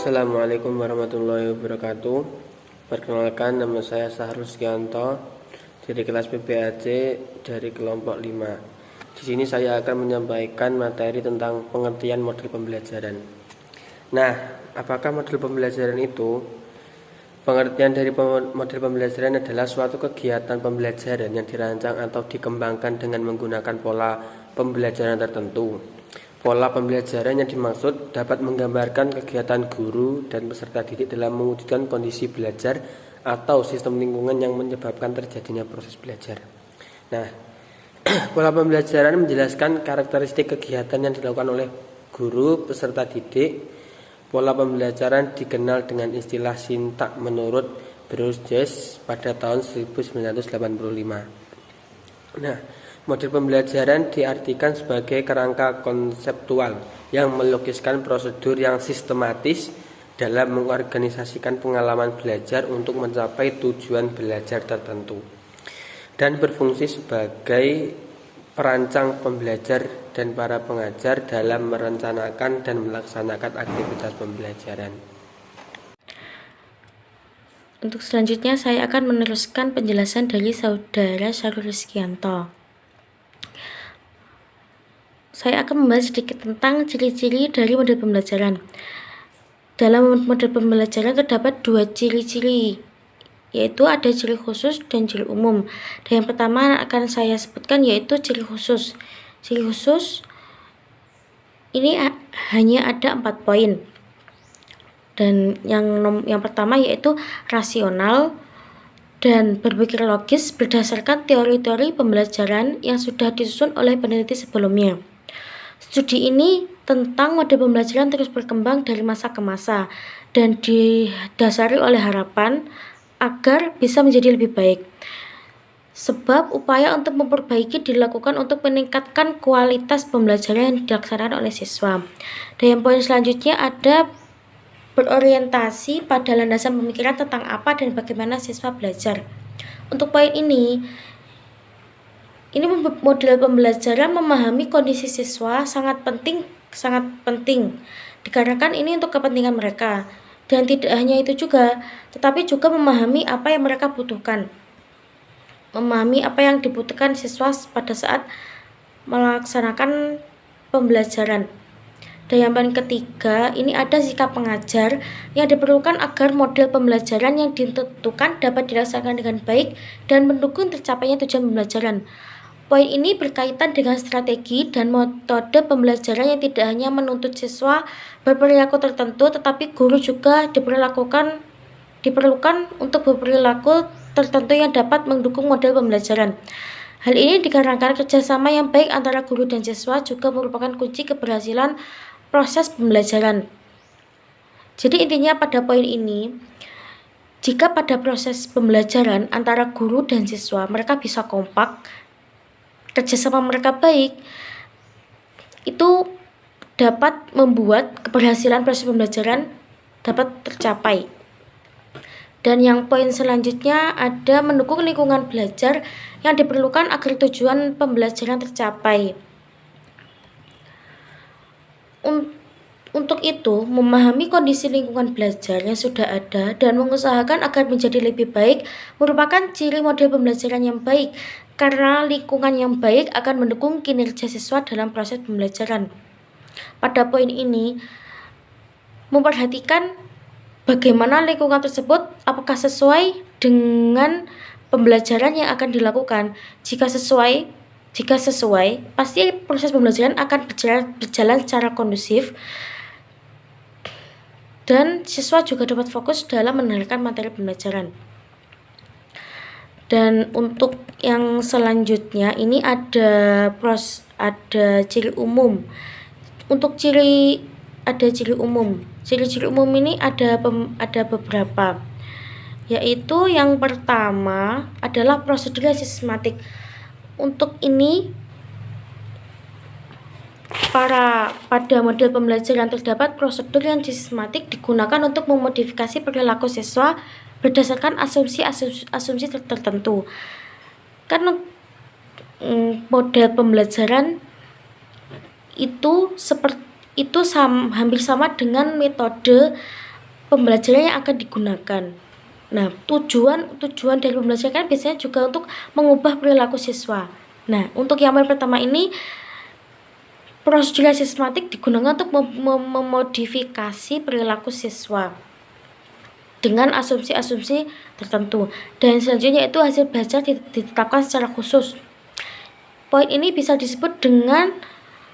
Assalamualaikum warahmatullahi wabarakatuh. Perkenalkan, nama saya Sahrul Sekianto dari kelas PPAC dari kelompok 5. Di sini saya akan menyampaikan materi tentang pengertian model pembelajaran. Nah, apakah model pembelajaran itu? Pengertian dari model pembelajaran adalah suatu kegiatan pembelajaran yang dirancang atau dikembangkan dengan menggunakan pola pembelajaran tertentu. Pola pembelajaran yang dimaksud dapat menggambarkan kegiatan guru dan peserta didik dalam mewujudkan kondisi belajar atau sistem lingkungan yang menyebabkan terjadinya proses belajar. Nah, pola pembelajaran menjelaskan karakteristik kegiatan yang dilakukan oleh guru peserta didik. Pola pembelajaran dikenal dengan istilah sintak menurut Bruce pada tahun 1985. Nah, model pembelajaran diartikan sebagai kerangka konseptual yang melukiskan prosedur yang sistematis dalam mengorganisasikan pengalaman belajar untuk mencapai tujuan belajar tertentu dan berfungsi sebagai perancang pembelajar dan para pengajar dalam merencanakan dan melaksanakan aktivitas pembelajaran. Untuk selanjutnya saya akan meneruskan penjelasan dari saudara Sahrul Sekianto. Saya akan membahas sedikit tentang ciri-ciri dari model pembelajaran. Dalam model pembelajaran terdapat dua ciri-ciri, yaitu ada ciri khusus dan ciri umum. Dan yang pertama akan saya sebutkan yaitu ciri khusus. Ciri khusus ini hanya ada 4 poin. Dan yang pertama yaitu rasional dan berpikir logis berdasarkan teori-teori pembelajaran yang sudah disusun oleh peneliti sebelumnya. Studi ini tentang model pembelajaran terus berkembang dari masa ke masa dan didasari oleh harapan agar bisa menjadi lebih baik. Sebab upaya untuk memperbaiki dilakukan untuk meningkatkan kualitas pembelajaran yang dilaksanakan oleh siswa. Dan yang poin selanjutnya ada berorientasi pada landasan pemikiran tentang apa dan bagaimana siswa belajar. Untuk poin ini model pembelajaran memahami kondisi siswa sangat penting dikarenakan ini untuk kepentingan mereka, dan tidak hanya itu juga, tetapi juga memahami apa yang mereka butuhkan, memahami apa yang dibutuhkan siswa pada saat melaksanakan pembelajaran. Dan yang paling ketiga, ini ada sikap pengajar yang diperlukan agar model pembelajaran yang ditentukan dapat dilaksanakan dengan baik dan mendukung tercapainya tujuan pembelajaran. Poin ini berkaitan dengan strategi dan metode pembelajaran yang tidak hanya menuntut siswa berperilaku tertentu, tetapi guru juga diperlukan untuk berperilaku tertentu yang dapat mendukung model pembelajaran. Hal ini dikarenakan kerjasama yang baik antara guru dan siswa juga merupakan kunci keberhasilan proses pembelajaran. Jadi intinya pada poin ini, jika pada proses pembelajaran antara guru dan siswa mereka bisa kompak, kerjasama mereka baik, itu dapat membuat keberhasilan proses pembelajaran dapat tercapai. Dan yang poin selanjutnya ada mendukung lingkungan belajar yang diperlukan agar tujuan pembelajaran tercapai. Untuk itu, memahami kondisi lingkungan belajar yang sudah ada dan mengusahakan agar menjadi lebih baik merupakan ciri model pembelajaran yang baik, karena lingkungan yang baik akan mendukung kinerja siswa dalam proses pembelajaran. Pada poin ini, memperhatikan bagaimana lingkungan tersebut apakah sesuai dengan pembelajaran yang akan dilakukan. Jika sesuai, pasti proses pembelajaran akan berjalan secara kondusif dan siswa juga dapat fokus dalam mendengarkan materi pembelajaran. Dan untuk yang selanjutnya ini ada ciri umum. Untuk ciri umum. Ciri-ciri umum ini ada beberapa. Yaitu yang pertama adalah prosedur yang sistematik. Untuk ini pada model pembelajaran terdapat prosedur yang sistematik digunakan untuk memodifikasi perilaku siswa berdasarkan asumsi tertentu. Karena model pembelajaran itu hampir sama dengan metode pembelajaran yang akan digunakan. Nah, tujuan dari pembelajaran kan biasanya juga untuk mengubah perilaku siswa. Nah, untuk yang pertama ini, prosedur sistematik digunakan untuk memodifikasi perilaku siswa dengan asumsi-asumsi tertentu. Dan selanjutnya itu hasil belajar ditetapkan secara khusus. Poin ini bisa disebut dengan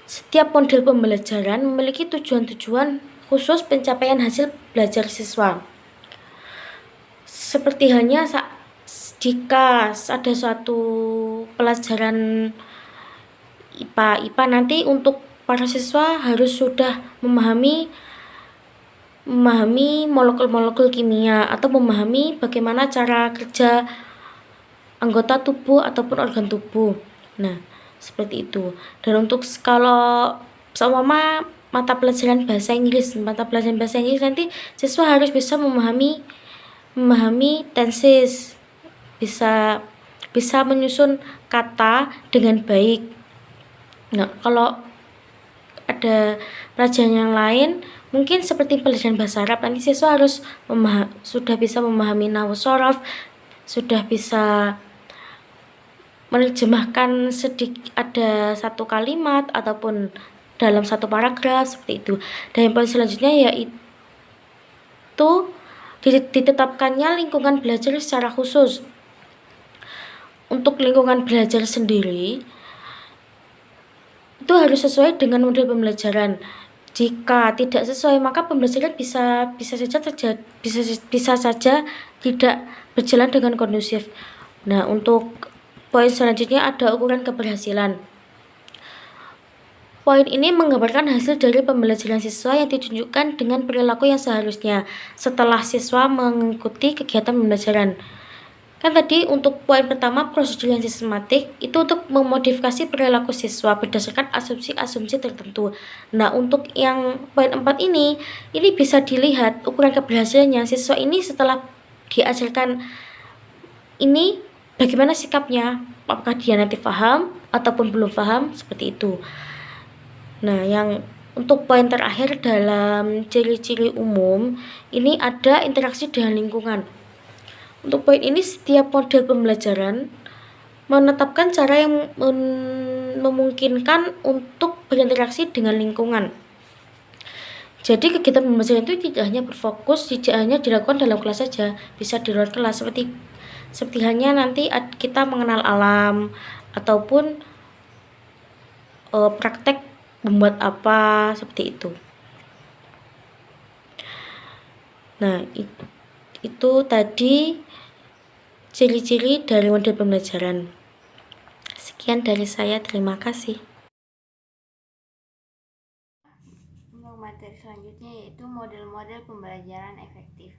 setiap model pembelajaran memiliki tujuan-tujuan khusus pencapaian hasil belajar siswa. Seperti halnya jika ada suatu pelajaran IPA nanti untuk para siswa harus sudah memahami molekul-molekul kimia atau memahami bagaimana cara kerja anggota tubuh ataupun organ tubuh. Nah, seperti itu. Dan untuk kalau seumpama mata pelajaran bahasa Inggris nanti siswa harus bisa memahami tenses, bisa menyusun kata dengan baik. Nah, kalau ada pelajaran yang lain mungkin seperti pelajaran bahasa Arab, nanti siswa harus sudah bisa memahami nahwu shorof, sudah bisa menerjemahkan ada satu kalimat ataupun dalam satu paragraf seperti itu. Dan yang poin selanjutnya yaitu ditetapkannya lingkungan belajar secara khusus. Untuk lingkungan belajar sendiri itu harus sesuai dengan model pembelajaran. Jika tidak sesuai, maka pembelajaran bisa saja tidak berjalan dengan kondusif. Nah, untuk poin selanjutnya ada ukuran keberhasilan. Poin ini menggambarkan hasil dari pembelajaran siswa yang ditunjukkan dengan perilaku yang seharusnya setelah siswa mengikuti kegiatan pembelajaran. Kan tadi untuk poin pertama, prosedur yang sistematik itu untuk memodifikasi perilaku siswa berdasarkan asumsi-asumsi tertentu. Nah, untuk yang poin 4 ini bisa dilihat ukuran keberhasilannya siswa ini setelah diajarkan ini bagaimana sikapnya, apakah dia nanti paham ataupun belum paham, seperti itu. Nah, yang untuk poin terakhir dalam ciri-ciri umum ini ada interaksi dengan lingkungan. Untuk poin ini, setiap model pembelajaran menetapkan cara yang memungkinkan untuk berinteraksi dengan lingkungan. Jadi kegiatan pembelajaran itu tidak hanya dilakukan dalam kelas saja, bisa di luar kelas seperti halnya nanti kita mengenal alam ataupun praktek membuat apa seperti itu. Nah, itu tadi ciri-ciri dari model pembelajaran. Sekian dari saya, terima kasih. Untuk materi selanjutnya yaitu model-model pembelajaran efektif.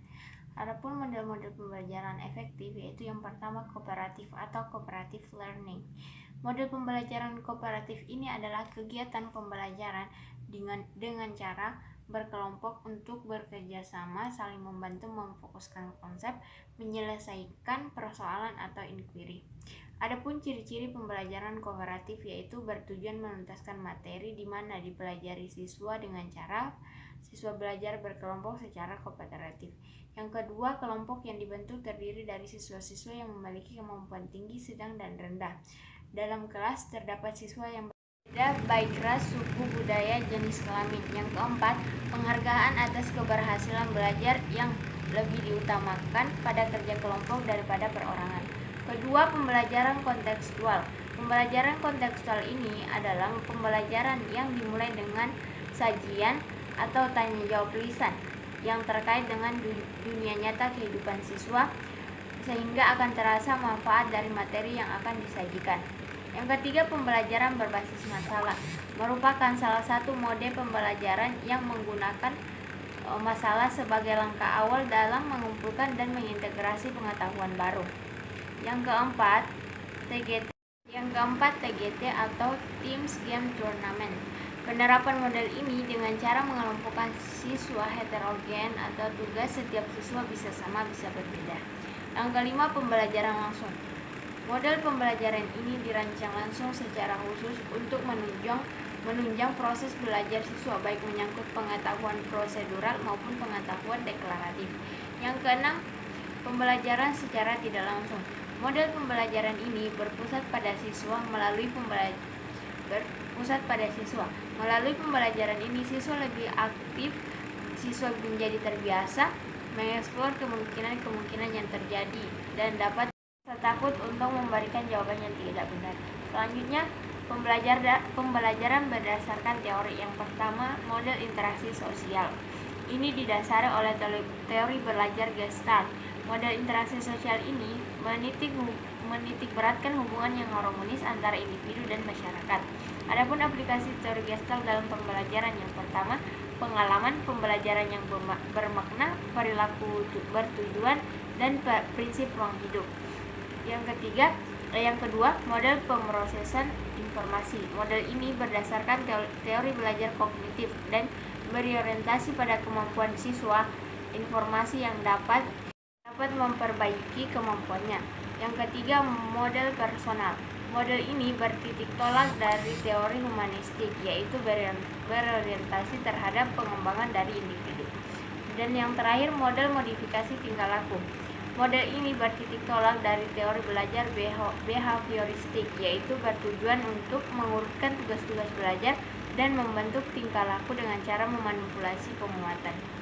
Adapun model-model pembelajaran efektif yaitu yang pertama kooperatif atau cooperative learning. Model pembelajaran kooperatif ini adalah kegiatan pembelajaran dengan cara berkelompok untuk bekerja sama, saling membantu memfokuskan konsep, menyelesaikan persoalan atau inquiry. Adapun ciri-ciri pembelajaran kooperatif yaitu bertujuan menuntaskan materi di mana dipelajari siswa dengan cara siswa belajar berkelompok secara kooperatif. Yang kedua, kelompok yang dibentuk terdiri dari siswa-siswa yang memiliki kemampuan tinggi, sedang, dan rendah. Dalam kelas terdapat siswa yang berbeda baik ras, suku, budaya, jenis kelamin. Yang keempat, penghargaan atas keberhasilan belajar yang lebih diutamakan pada kerja kelompok daripada perorangan. Kedua, pembelajaran kontekstual. Pembelajaran kontekstual ini adalah pembelajaran yang dimulai dengan sajian atau tanya jawab lisan yang terkait dengan dunia nyata kehidupan siswa sehingga akan terasa manfaat dari materi yang akan disajikan. Yang ketiga, pembelajaran berbasis masalah merupakan salah satu mode pembelajaran yang menggunakan masalah sebagai langkah awal dalam mengumpulkan dan mengintegrasi pengetahuan baru. Yang keempat, TGT atau Teams Game Tournament. Penerapan model ini dengan cara mengelompokkan siswa heterogen atau tugas setiap siswa bisa sama bisa berbeda. Yang kelima, pembelajaran langsung. Model pembelajaran ini dirancang langsung secara khusus untuk menunjang menunjang proses belajar siswa baik menyangkut pengetahuan prosedural maupun pengetahuan deklaratif. Yang keenam, pembelajaran secara tidak langsung. Model pembelajaran ini berpusat pada siswa. Melalui pembelajaran ini siswa lebih aktif, siswa menjadi terbiasa mengeksplor kemungkinan-kemungkinan yang terjadi dan dapat takut untuk memberikan jawaban yang tidak benar. Selanjutnya, pembelajaran berdasarkan teori. Yang pertama, model interaksi sosial. Ini didasari oleh teori belajar Gestalt. Model interaksi sosial ini menitik beratkan hubungan yang harmonis antara individu dan masyarakat. Adapun aplikasi teori Gestalt dalam pembelajaran, yang pertama, pengalaman pembelajaran yang bermakna, perilaku bertujuan, dan prinsip ruang hidup. Yang kedua, model pemrosesan informasi. Model ini berdasarkan teori belajar kognitif dan berorientasi pada kemampuan siswa, informasi yang dapat memperbaiki kemampuannya. Yang ketiga, model personal. Model ini bertitik tolak dari teori humanistik, yaitu berorientasi terhadap pengembangan dari individu. Dan yang terakhir, model modifikasi tingkah laku. Model ini bertitik tolak dari teori belajar behavioristik, yaitu bertujuan untuk mengurutkan tugas-tugas belajar dan membentuk tingkah laku dengan cara memanipulasi pemuatan.